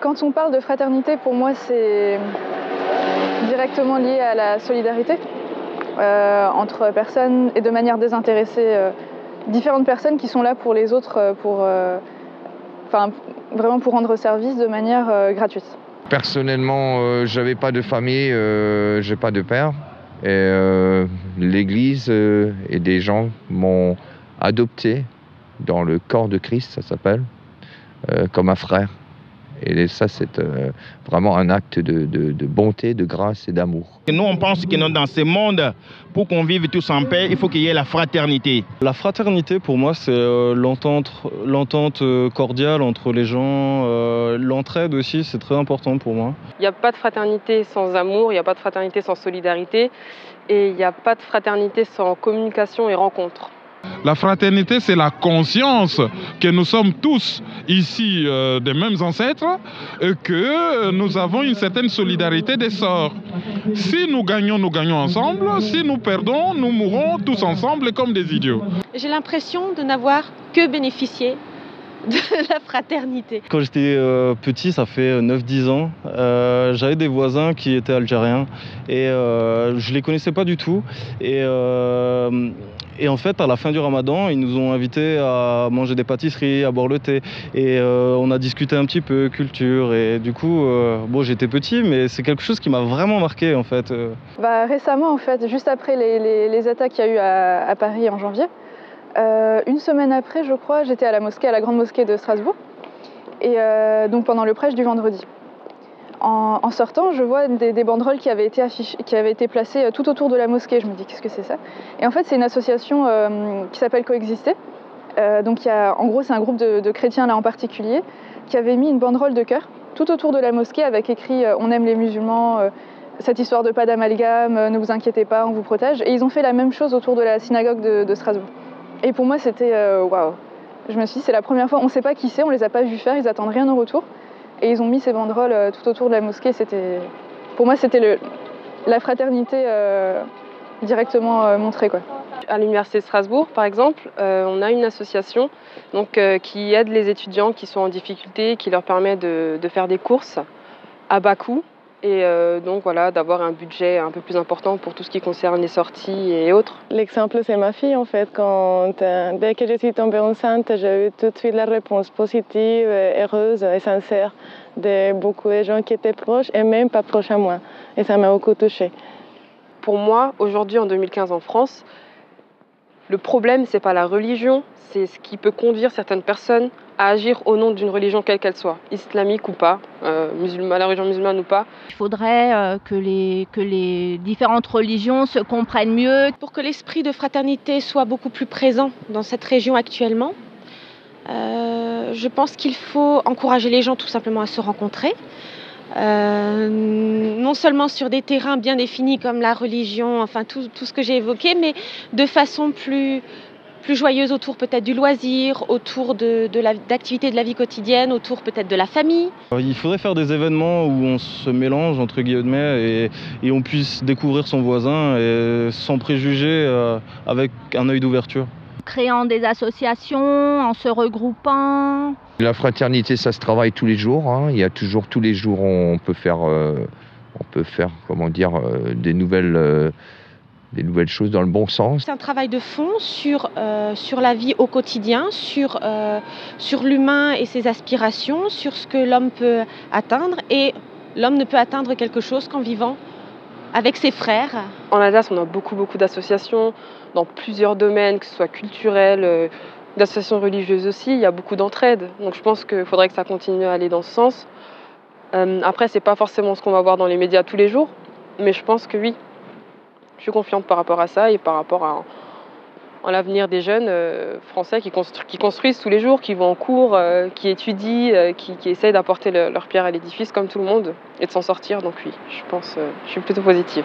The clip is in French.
Quand on parle de fraternité, pour moi, c'est directement lié à la solidarité entre personnes et de manière désintéressée. Différentes personnes qui sont là pour les autres, vraiment pour rendre service de manière gratuite. Personnellement, j'avais pas de famille, j'ai pas de père. Et l'Église et des gens m'ont adopté dans le corps de Christ, ça s'appelle, comme un frère. Et ça, c'est vraiment un acte de bonté, de grâce et d'amour. Nous, on pense que dans ce monde, pour qu'on vive tous en paix, il faut qu'il y ait la fraternité. La fraternité, pour moi, c'est l'entente cordiale entre les gens. L'entraide aussi, c'est très important pour moi. Il n'y a pas de fraternité sans amour, il n'y a pas de fraternité sans solidarité, et il n'y a pas de fraternité sans communication et rencontre. La fraternité, c'est la conscience que nous sommes tous ici des mêmes ancêtres et que nous avons une certaine solidarité des sorts. Si nous gagnons ensemble. Si nous perdons, nous mourrons tous ensemble comme des idiots. J'ai l'impression de n'avoir que bénéficié de la fraternité. Quand j'étais petit, ça fait 9-10 ans, j'avais des voisins qui étaient algériens et je les connaissais pas du tout. Et en fait, à la fin du ramadan, ils nous ont invités à manger des pâtisseries, à boire le thé. Et on a discuté un petit peu culture. Et du coup, bon, j'étais petit, mais c'est quelque chose qui m'a vraiment marqué en fait. Récemment, en fait, juste après les attaques qu'il y a eu à Paris en janvier, une semaine après, je crois, j'étais à la mosquée, à la grande mosquée de Strasbourg, et donc pendant le prêche du vendredi. En sortant, je vois des banderoles qui avaient été placées tout autour de la mosquée. Je me dis, qu'est-ce que c'est ça? Et en fait, c'est une association qui s'appelle Coexister. Donc, en gros, c'est un groupe de chrétiens là en particulier qui avait mis une banderole de cœur tout autour de la mosquée avec écrit « On aime les musulmans ». Cette histoire de pas d'amalgame, ne vous inquiétez pas, on vous protège. Et ils ont fait la même chose autour de la synagogue de Strasbourg. Et pour moi, c'était waouh. Je me suis dit, c'est la première fois, on ne sait pas qui c'est, on ne les a pas vus faire, ils n'attendent rien en retour. Et ils ont mis ces banderoles tout autour de la mosquée. Pour moi, c'était la fraternité directement montrée, quoi. À l'Université de Strasbourg, par exemple, on a une association qui aide les étudiants qui sont en difficulté, qui leur permet de faire des courses à bas coût. Et donc voilà, d'avoir un budget un peu plus important pour tout ce qui concerne les sorties et autres. L'exemple, c'est ma fille en fait. Dès que je suis tombée enceinte, j'ai eu tout de suite la réponse positive, heureuse et sincère de beaucoup de gens qui étaient proches et même pas proches à moi. Et ça m'a beaucoup touchée. Pour moi, aujourd'hui en 2015 en France, le problème, c'est pas la religion, c'est ce qui peut conduire certaines personnes à agir au nom d'une religion quelle qu'elle soit, islamique ou pas, la religion musulmane ou pas. Il faudrait que les différentes religions se comprennent mieux. Pour que l'esprit de fraternité soit beaucoup plus présent dans cette région actuellement, je pense qu'il faut encourager les gens tout simplement à se rencontrer. Non seulement sur des terrains bien définis comme la religion, enfin tout ce que j'ai évoqué, mais de façon plus joyeuse autour peut-être du loisir, autour d'activités de la vie quotidienne, autour peut-être de la famille. Il faudrait faire des événements où on se mélange entre guillemets et on puisse découvrir son voisin et sans préjugés avec un œil d'ouverture. Créant des associations, en se regroupant. La fraternité, ça se travaille tous les jours. Hein. Il y a toujours, tous les jours, on peut faire comment dire, des nouvelles choses dans le bon sens. C'est un travail de fond sur la vie au quotidien, sur l'humain et ses aspirations, sur ce que l'homme peut atteindre. Et l'homme ne peut atteindre quelque chose qu'en vivant avec ses frères. En Alsace, on a beaucoup d'associations dans plusieurs domaines, que ce soit culturel, d'associations religieuses aussi. Il y a beaucoup d'entraide. Donc je pense qu'il faudrait que ça continue à aller dans ce sens. Après, c'est pas forcément ce qu'on va voir dans les médias tous les jours, mais je pense que oui. Je suis confiante par rapport à ça et par rapport à l'avenir des jeunes français qui construisent tous les jours, qui vont en cours, qui étudient, qui essayent d'apporter leur pierre à l'édifice comme tout le monde et de s'en sortir. Donc oui, je suis plutôt positive.